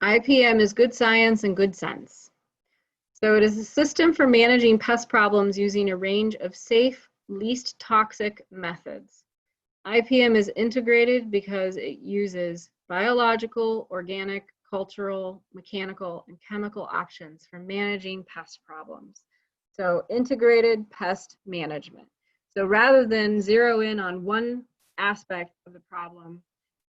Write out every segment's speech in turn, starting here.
IPM is good science and good sense. So it is a system for managing pest problems using a range of safe, least toxic methods. IPM is integrated because it uses biological, organic, cultural, mechanical, and chemical options for managing pest problems. So integrated pest management. So rather than zero in on one aspect of the problem,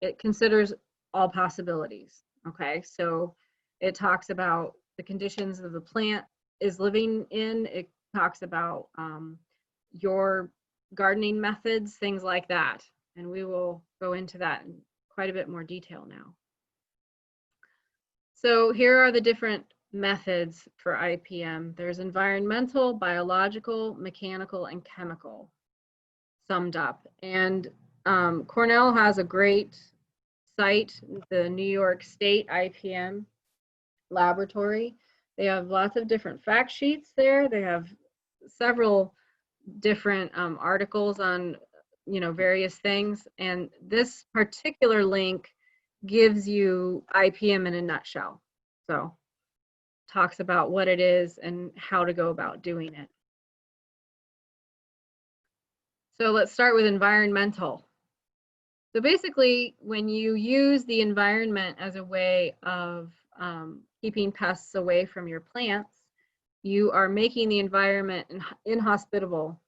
it considers all possibilities. Okay, so it talks about the conditions of the plant is living in. It talks about your gardening methods, things like that. And we will go into that in quite a bit more detail now. So here are the different methods for IPM. There's environmental, biological, mechanical, and chemical summed up. And Cornell has a great site, the New York State IPM laboratory. They have lots of different fact sheets there. They have several different articles on various things, and this particular link gives you IPM in a nutshell. So talks about what it is and how to go about doing it. So let's start with environmental. So basically, when you use the environment as a way of keeping pests away from your plants, you are making the environment inhospitable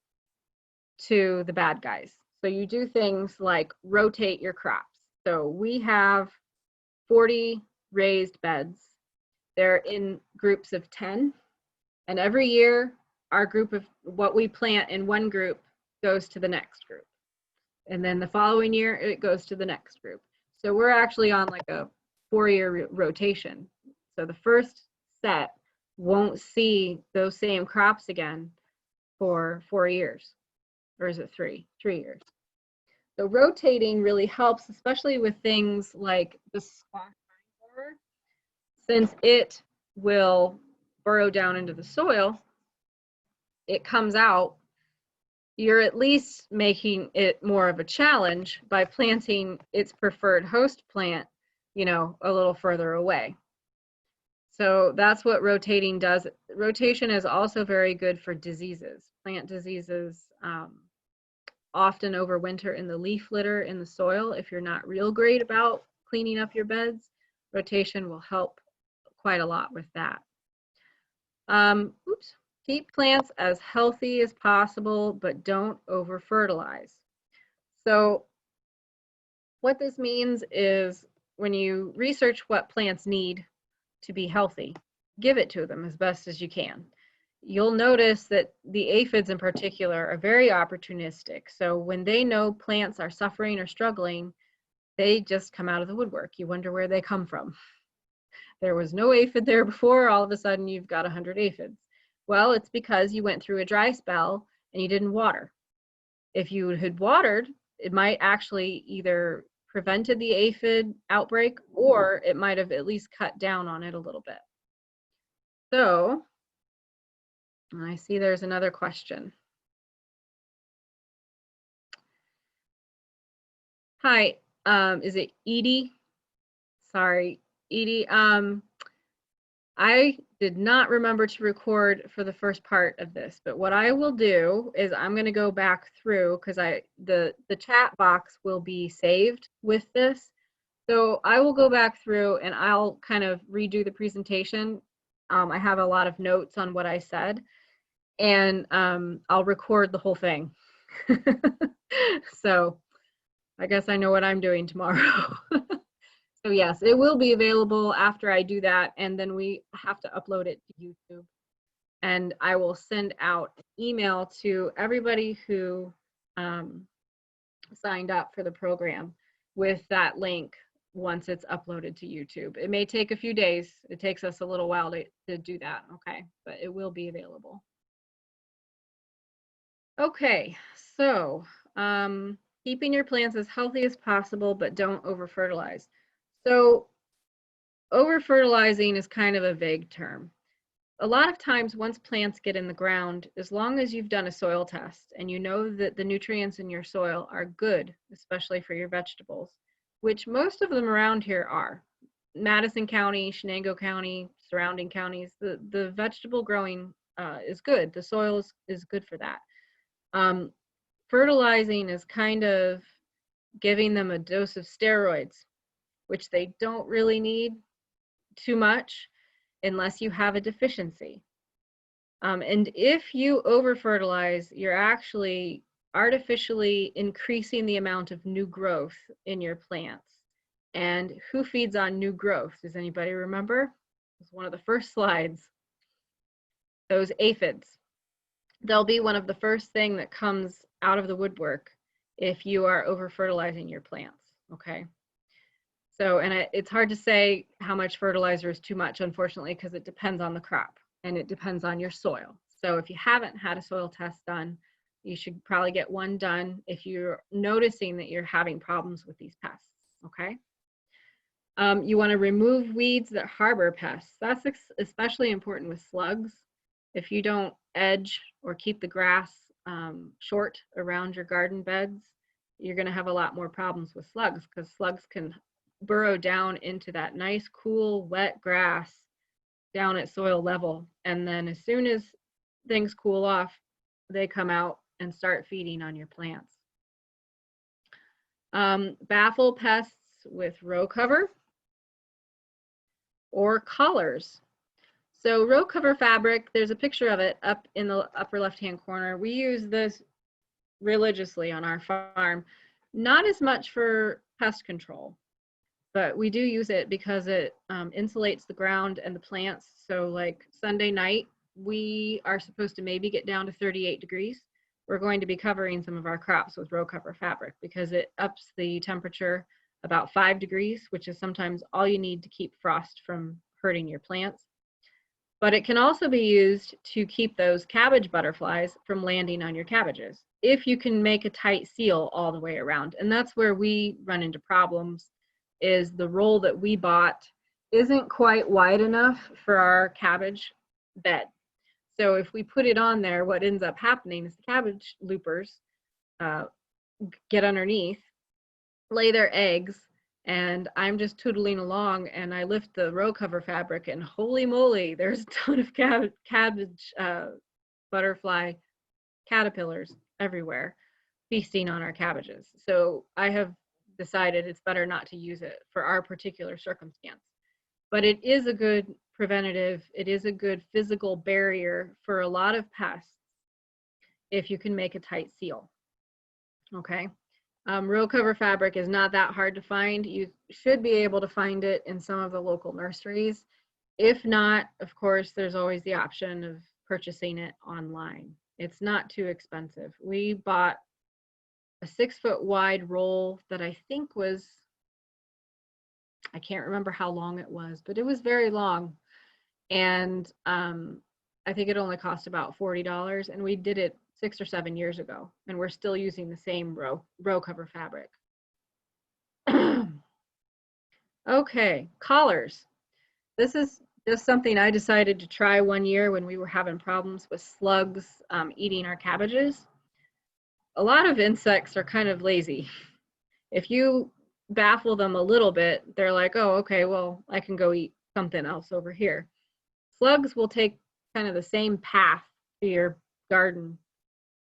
to the bad guys. So you do things like rotate your crops. So we have 40 raised beds. They're in groups of 10. And every year, our group of what we plant in one group goes to the next group. And then the following year, it goes to the next group. So we're actually on like a 4-year rotation. So the first set won't see those same crops again for 4 years. Or is it 3? 3 years. So rotating really helps, especially with things like the squash vine borer, since it will burrow down into the soil. It comes out. You're at least making it more of a challenge by planting its preferred host plant, a little further away. So that's what rotating does. Rotation is also very good for diseases. Plant diseases often overwinter in the leaf litter in the soil. If you're not real great about cleaning up your beds, rotation will help quite a lot with that. Keep plants as healthy as possible, but don't over fertilize. So what this means is when you research what plants need to be healthy, give it to them as best as you can. You'll notice that the aphids in particular are very opportunistic. So when they know plants are suffering or struggling, they just come out of the woodwork. You wonder where they come from. There was no aphid there before, all of a sudden you've got 100 aphids. Well, it's because you went through a dry spell and you didn't water. If you had watered, it might actually either prevented the aphid outbreak or it might have at least cut down on it a little bit. So I see there's another question. Hi, is it Edie? Sorry, Edie. I did not remember to record for the first part of this, but what I will do is I'm going to go back through because the chat box will be saved with this. So I will go back through and I'll kind of redo the presentation. I have a lot of notes on what I said, and I'll record the whole thing. So I guess I know what I'm doing tomorrow. So yes, it will be available after I do that, and then we have to upload it to YouTube. And I will send out an email to everybody who signed up for the program with that link once it's uploaded to YouTube. It may take a few days. It takes us a little while to do that, okay? But it will be available. Okay, so keeping your plants as healthy as possible, but don't over-fertilize. So over-fertilizing is kind of a vague term. A lot of times once plants get in the ground, as long as you've done a soil test and you know that the nutrients in your soil are good, especially for your vegetables, which most of them around here are. Madison County, Shenango County, surrounding counties, the vegetable growing is good. The soil is good for that. Fertilizing is kind of giving them a dose of steroids, which they don't really need too much unless you have a deficiency. And if you over-fertilize, you're actually artificially increasing the amount of new growth in your plants. And who feeds on new growth? Does anybody remember? It's one of the first slides. Those aphids. They'll be one of the first thing that comes out of the woodwork if you are over-fertilizing your plants, okay? So, and it's hard to say how much fertilizer is too much, unfortunately, because it depends on the crop and it depends on your soil. So if you haven't had a soil test done, you should probably get one done if you're noticing that you're having problems with these pests, okay? You want to remove weeds that harbor pests. That's especially important with slugs. If you don't edge or keep the grass short around your garden beds, you're going to have a lot more problems with slugs, because slugs can burrow down into that nice, cool, wet grass down at soil level. And then as soon as things cool off, they come out and start feeding on your plants. Baffle pests with row cover or collars. So row cover fabric, there's a picture of it up in the upper left-hand corner. We use this religiously on our farm, not as much for pest control, but we do use it because it insulates the ground and the plants. So like Sunday night, we are supposed to maybe get down to 38 degrees. We're going to be covering some of our crops with row cover fabric because it ups the temperature about 5 degrees, which is sometimes all you need to keep frost from hurting your plants. But it can also be used to keep those cabbage butterflies from landing on your cabbages, if you can make a tight seal all the way around. And that's where we run into problems, is the roll that we bought isn't quite wide enough for our cabbage bed. So if we put it on there, what ends up happening is the cabbage loopers get underneath, lay their eggs, and I'm just tootling along and I lift the row cover fabric and holy moly, there's a ton of cabbage butterfly caterpillars everywhere feasting on our cabbages. So I have decided it's better not to use it for our particular circumstance. But it is a good preventative, it is a good physical barrier for a lot of pests if you can make a tight seal, okay? Row cover fabric is not that hard to find. You should be able to find it in some of the local nurseries. If not, of course, there's always the option of purchasing it online. It's not too expensive. We bought a 6-foot wide roll that I think was, I can't remember how long it was, but it was very long. And I think it only cost about $40, and we did it 6 or 7 years ago, and we're still using the same row cover fabric. Okay, collars. This is just something I decided to try one year when we were having problems with slugs eating our cabbages. A lot of insects are kind of lazy. If you baffle them a little bit, they're like, oh, okay, well, I can go eat something else over here. Slugs will take kind of the same path to your garden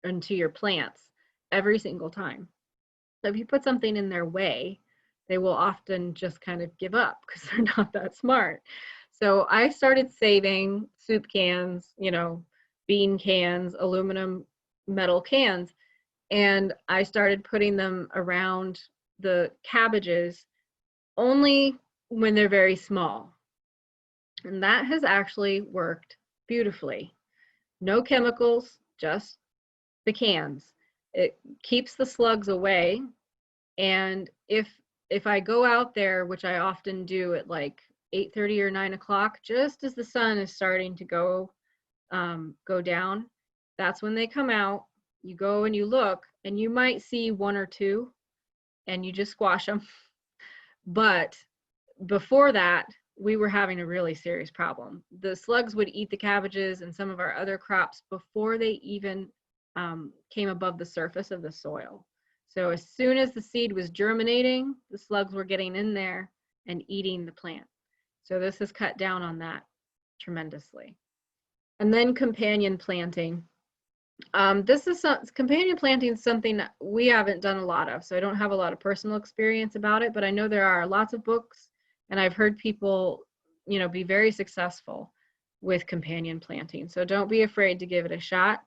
and to your plants every single time. So if you put something in their way, they will often just kind of give up because they're not that smart. So I started saving soup cans, you know, bean cans, aluminum metal cans, and I started putting them around the cabbages only when they're very small. And that has actually worked beautifully. No chemicals, just the cans. It keeps the slugs away. And if I go out there, which I often do at like 8:30 or 9 o'clock, just as the sun is starting to go down, that's when they come out. You go and you look, and you might see 1 or 2, and you just squash them. But before that, we were having a really serious problem. The slugs would eat the cabbages and some of our other crops before they even came above the surface of the soil. So as soon as the seed was germinating, the slugs were getting in there and eating the plant. So this has cut down on that tremendously. And then companion planting. Companion planting is something that we haven't done a lot of, so I don't have a lot of personal experience about it, but I know there are lots of books, and I've heard people, be very successful with companion planting. So don't be afraid to give it a shot,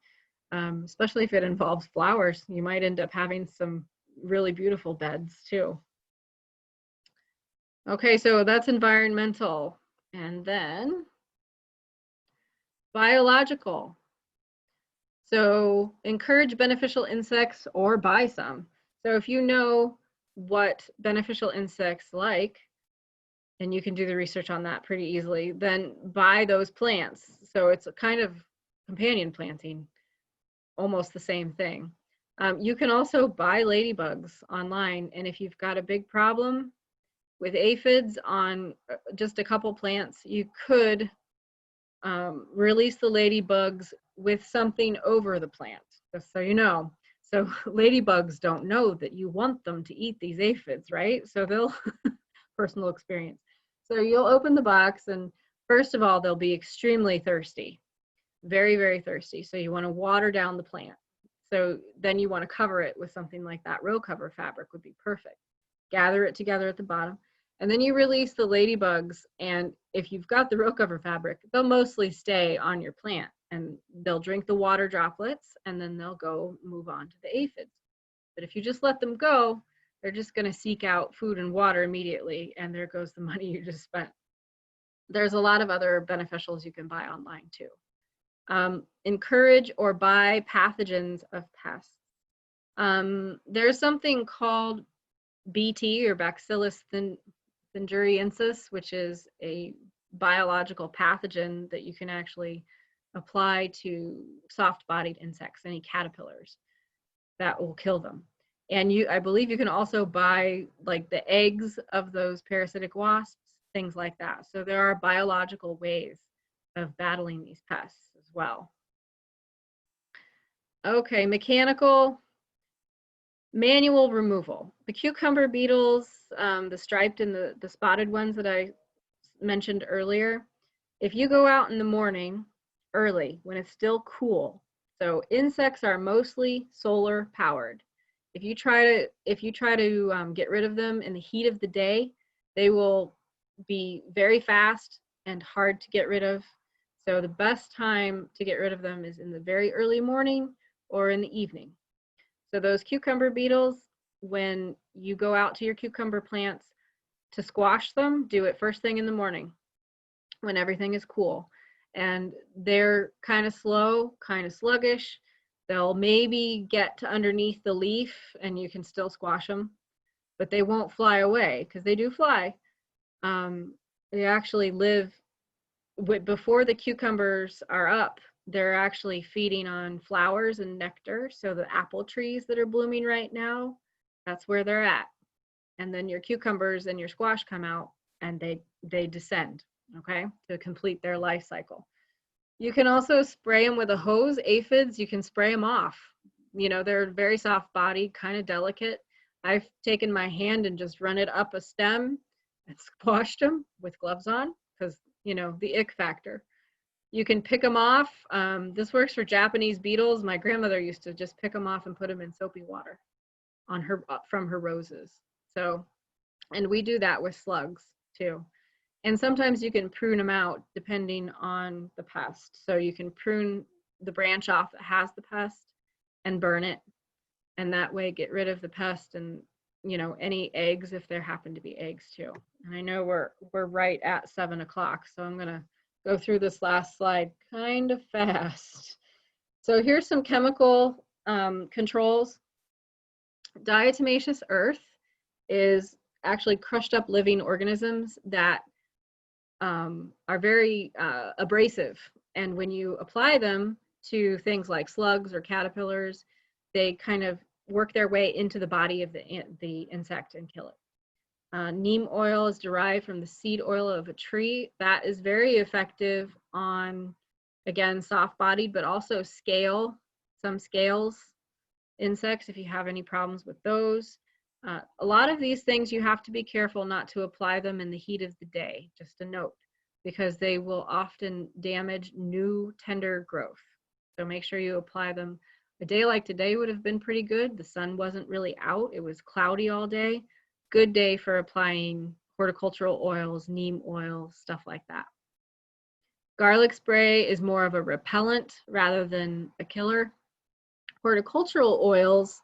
especially if it involves flowers. You might end up having some really beautiful beds too. Okay, so that's environmental. And then biological. So encourage beneficial insects or buy some. So if you know what beneficial insects like, and you can do the research on that pretty easily, then buy those plants. So it's a kind of companion planting, almost the same thing. You can also buy ladybugs online, and if you've got a big problem with aphids on just a couple plants, you could release the ladybugs with something over the plant, just so you know. So ladybugs don't know that you want them to eat these aphids, right? So they'll, personal experience. So you'll open the box, and first of all, they'll be extremely thirsty, very, very thirsty. So you want to water down the plant. So then you want to cover it with something like that. Row cover fabric would be perfect. Gather it together at the bottom. And then you release the ladybugs, and if you've got the row cover fabric, they'll mostly stay on your plant, and they'll drink the water droplets, and then they'll go move on to the aphids. But if you just let them go, they're just going to seek out food and water immediately, and there goes the money you just spent. There's a lot of other beneficials you can buy online too. Encourage or buy pathogens of pests. There's something called BT, or Bacillus thuringiensis, which is a biological pathogen that you can actually apply to soft-bodied insects, any caterpillars, that will kill them. And I believe you can also buy like the eggs of those parasitic wasps, things like that. So there are biological ways of battling these pests as well. Okay, mechanical, manual removal. The cucumber beetles, the striped and the spotted ones that I mentioned earlier, if you go out in the morning early when it's still cool, so insects are mostly solar powered. If you try to get rid of them in the heat of the day, they will be very fast and hard to get rid of. So the best time to get rid of them is in the very early morning or in the evening. So those cucumber beetles, when you go out to your cucumber plants to squash them, do it first thing in the morning when everything is cool. And they're kind of slow, kind of sluggish. They'll maybe get to underneath the leaf and you can still squash them, but they won't fly away, because they do fly. They actually live before the cucumbers are up. They're actually feeding on flowers and nectar. So the apple trees that are blooming right now, that's where they're at. And then your cucumbers and your squash come out, and they descend, okay, to complete their life cycle. You can also spray them with a hose. Aphids, you can spray them off. They're very soft bodied, kind of delicate. I've taken my hand and just run it up a stem and squashed them with gloves on, because, the ick factor. You can pick them off. This works for Japanese beetles. My grandmother used to just pick them off and put them in soapy water from her roses. So, and we do that with slugs too. And sometimes you can prune them out depending on the pest. So you can prune the branch off that has the pest and burn it, and that way get rid of the pest and any eggs, if there happen to be eggs too. And I know we're right at 7 o'clock, so I'm gonna go through this last slide kind of fast. So here's some chemical controls. Diatomaceous earth is actually crushed up living organisms that are very abrasive. And when you apply them to things like slugs or caterpillars, they kind of work their way into the body of the insect and kill it. Neem oil is derived from the seed oil of a tree. That is very effective on, again, soft-bodied, but also some scales insects, if you have any problems with those. A lot of these things you have to be careful not to apply them in the heat of the day, just a note, because they will often damage new tender growth. So make sure you apply them. A day like today would have been pretty good. The sun wasn't really out. It was cloudy all day. Good day for applying horticultural oils, neem oil, stuff like that. Garlic spray is more of a repellent rather than a killer. Horticultural oils,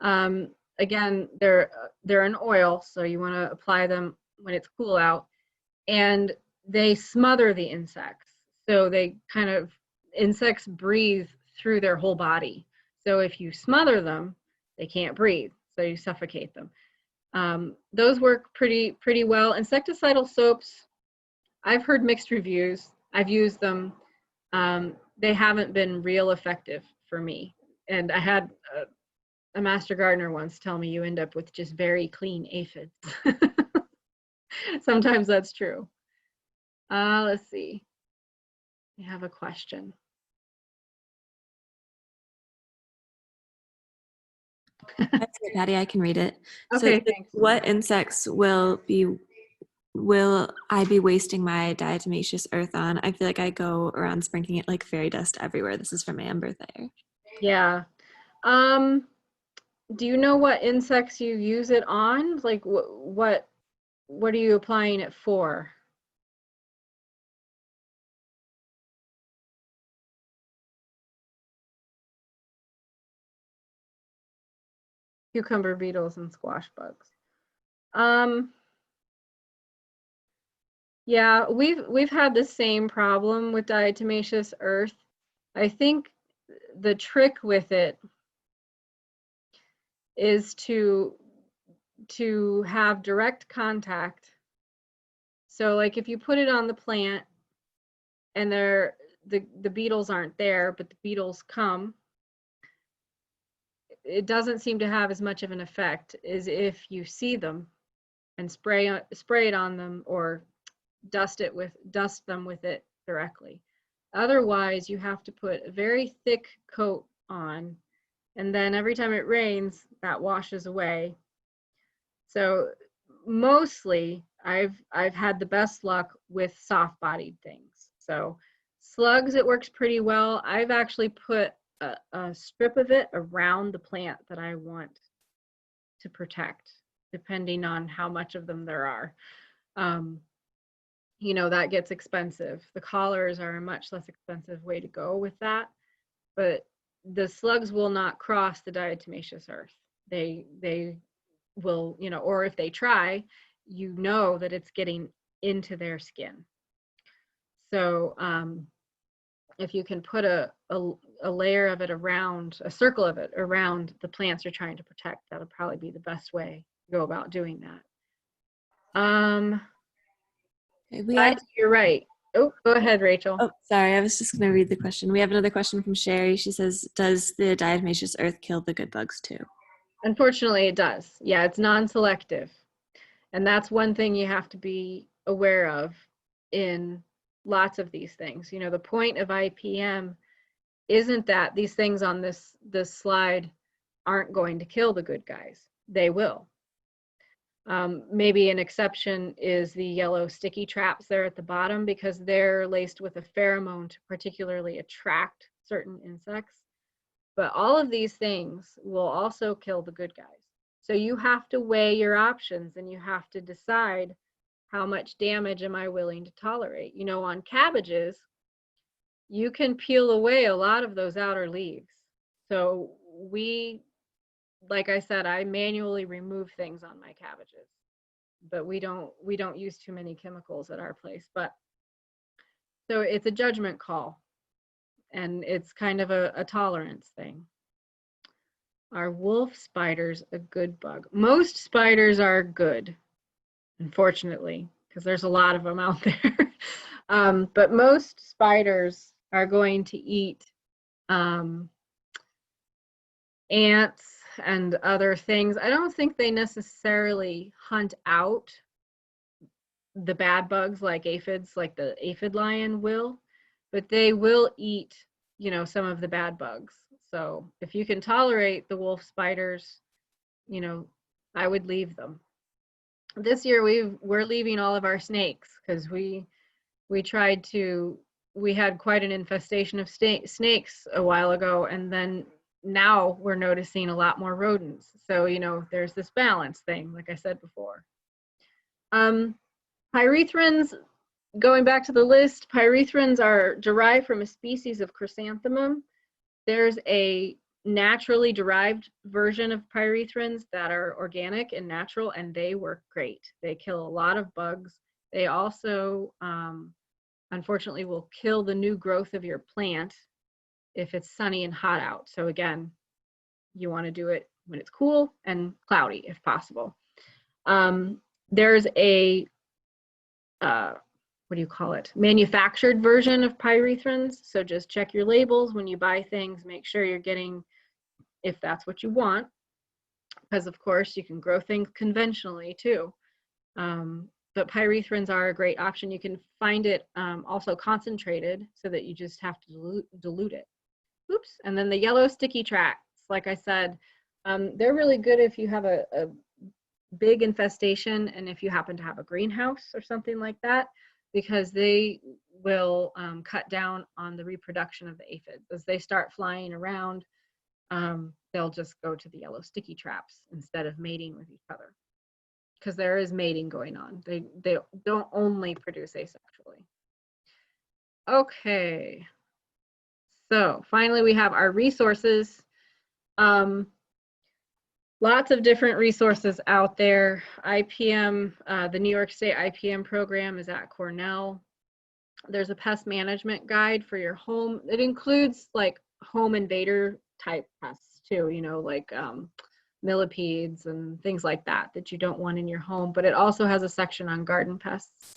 again, they're an oil, so you want to apply them when it's cool out, and they smother the insects. So they kind of, insects breathe through their whole body. So if you smother them, they can't breathe, so you suffocate them. Those work pretty well. Insecticidal soaps, I've heard mixed reviews. I've used them. They haven't been real effective for me. And I had a master gardener once tell me you end up with just very clean aphids. Sometimes that's true. Let's see. We have a question. That's good, Patty. I can read it. Okay, so thanks. What insects will I be wasting my diatomaceous earth on? I feel like I go around sprinkling it like fairy dust everywhere. This is from Amber there. Yeah. Do you know what insects you use it on? Like what are you applying it for? Cucumber beetles and squash bugs. Yeah, we've had the same problem with diatomaceous earth. I think the trick with it is to have direct contact. So like if you put it on the plant and the beetles aren't there, but the beetles come, it doesn't seem to have as much of an effect as if you see them and spray it on them or dust them with it directly. Otherwise, you have to put a very thick coat on, and then every time it rains, that washes away. So mostly I've had the best luck with soft-bodied things. So slugs, it works pretty well. I've actually put a strip of it around the plant that I want to protect, depending on how much of them there are. You know, that gets expensive. The collars are a much less expensive way to go with that, but the slugs will not cross the diatomaceous earth. They will, you know, or if they try, you know that it's getting into their skin. So if you can put a layer of it around, a circle of it around the plants you're trying to protect, that'll probably be the best way to go about doing that. You're right. Oh, go ahead, Rachel. Oh, sorry. I was just going to read the question. We have another question from Sherry. She says, does the diatomaceous earth kill the good bugs too? Unfortunately, it does. Yeah, it's non-selective. And that's one thing you have to be aware of in lots of these things. You know, the point of IPM isn't that these things on this slide aren't going to kill the good guys. They will. Maybe an exception is the yellow sticky traps there at the bottom, because they're laced with a pheromone to particularly attract certain insects. But all of these things will also kill the good guys. So you have to weigh your options and you have to decide how much damage am I willing to tolerate. You know, on cabbages, you can peel away a lot of those outer leaves. So like I said, I manually remove things on my cabbages, but we don't use too many chemicals at our place. But so it's a judgment call, and it's kind of a tolerance thing. Are wolf spiders a good bug? Most spiders are good, unfortunately, because there's a lot of them out there. But most spiders are going to eat ants and other things. I don't think they necessarily hunt out the bad bugs like aphids, like the aphid lion will, but they will eat, you know, some of the bad bugs. So if you can tolerate the wolf spiders, you know, I would leave them. This year we're leaving all of our snakes because we had quite an infestation of snakes a while ago, and then now we're noticing a lot more rodents. So, you know, there's this balance thing, like I said before. Pyrethrins, going back to the list, pyrethrins are derived from a species of chrysanthemum. There's a naturally derived version of pyrethrins that are organic and natural, and they work great. They kill a lot of bugs. They also, unfortunately, will kill the new growth of your plant if it's sunny and hot out. So again, you want to do it when it's cool and cloudy if possible. There's a what do you call it? Manufactured version of pyrethrins. So just check your labels when you buy things. Make sure you're getting, if that's what you want, because of course you can grow things conventionally too. But pyrethrins are a great option. You can find it also concentrated so that you just have to dilute it. Oops. And then the yellow sticky tracks, like I said, they're really good if you have a big infestation and if you happen to have a greenhouse or something like that, because they will cut down on the reproduction of the aphids. As they start flying around, they'll just go to the yellow sticky traps instead of mating with each other, because there is mating going on. They don't only produce asexually. Okay, so finally we have our resources. Lots of different resources out there. IPM, the New York State IPM program is at Cornell. There's a pest management guide for your home. It includes like home invader type pests too, you know, like millipedes and things like that that you don't want in your home, but it also has a section on garden pests.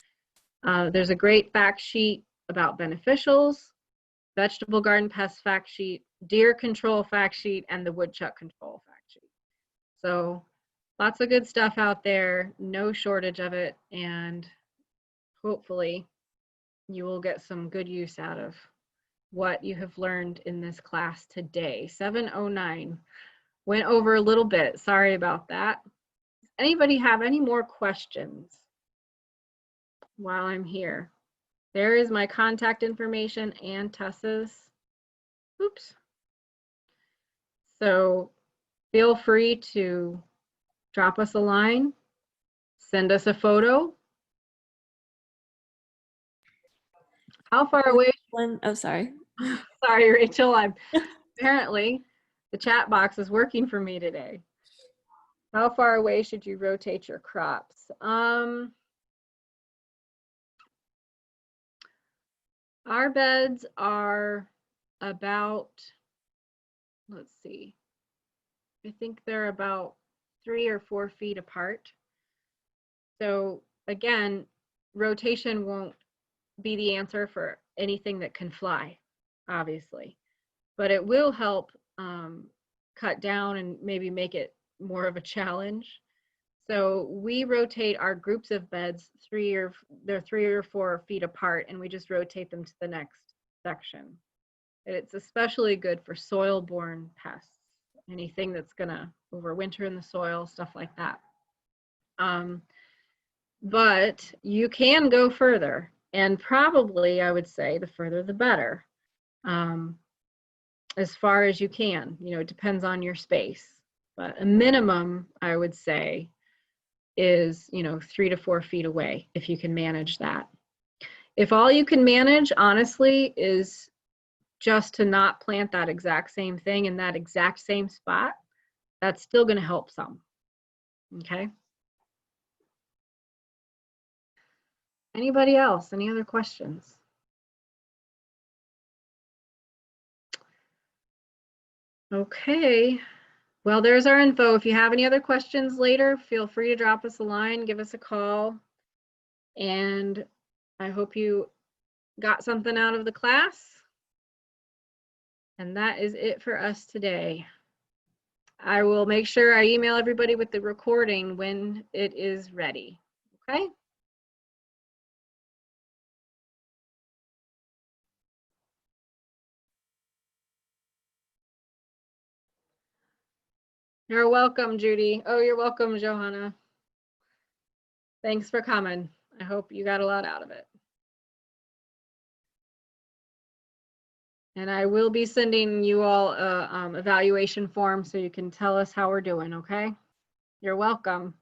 There's a great fact sheet about beneficials, vegetable garden pest fact sheet, deer control fact sheet, and the woodchuck control fact sheet. So lots of good stuff out there, no shortage of it, and hopefully you will get some good use out of what you have learned in this class today. 709. Went over a little bit. Sorry about that. Does anybody have any more questions while I'm here? There is my contact information and Tessa's. Oops. So feel free to drop us a line, send us a photo. How far away? Oh, sorry. Sorry, Rachel. Apparently the chat box is working for me today. How far away should you rotate your crops? Our beds are about, let's see, I think they're about 3 or 4 feet apart. So again, rotation won't be the answer for anything that can fly, obviously, but it will help cut down and maybe make it more of a challenge. So we rotate our groups of beds they're 3 or 4 feet apart, and we just rotate them to the next section. It's especially good for soil-borne pests, anything that's gonna overwinter in the soil, stuff like that. But you can go further, and probably I would say the further the better, as far as you can. You know, it depends on your space, but a minimum I would say is, you know, 3 to 4 feet away if you can manage that. If all you can manage, honestly, is just to not plant that exact same thing in that exact same spot, that's still going to help some. Okay. Anybody else? Any other questions? Okay. Well, there's our info. If you have any other questions later, feel free to drop us a line, give us a call. And I hope you got something out of the class. And that is it for us today. I will make sure I email everybody with the recording when it is ready. Okay? You're welcome, Judy. Oh, you're welcome, Johanna. Thanks for coming. I hope you got a lot out of it. And I will be sending you all a evaluation form so you can tell us how we're doing, okay? You're welcome.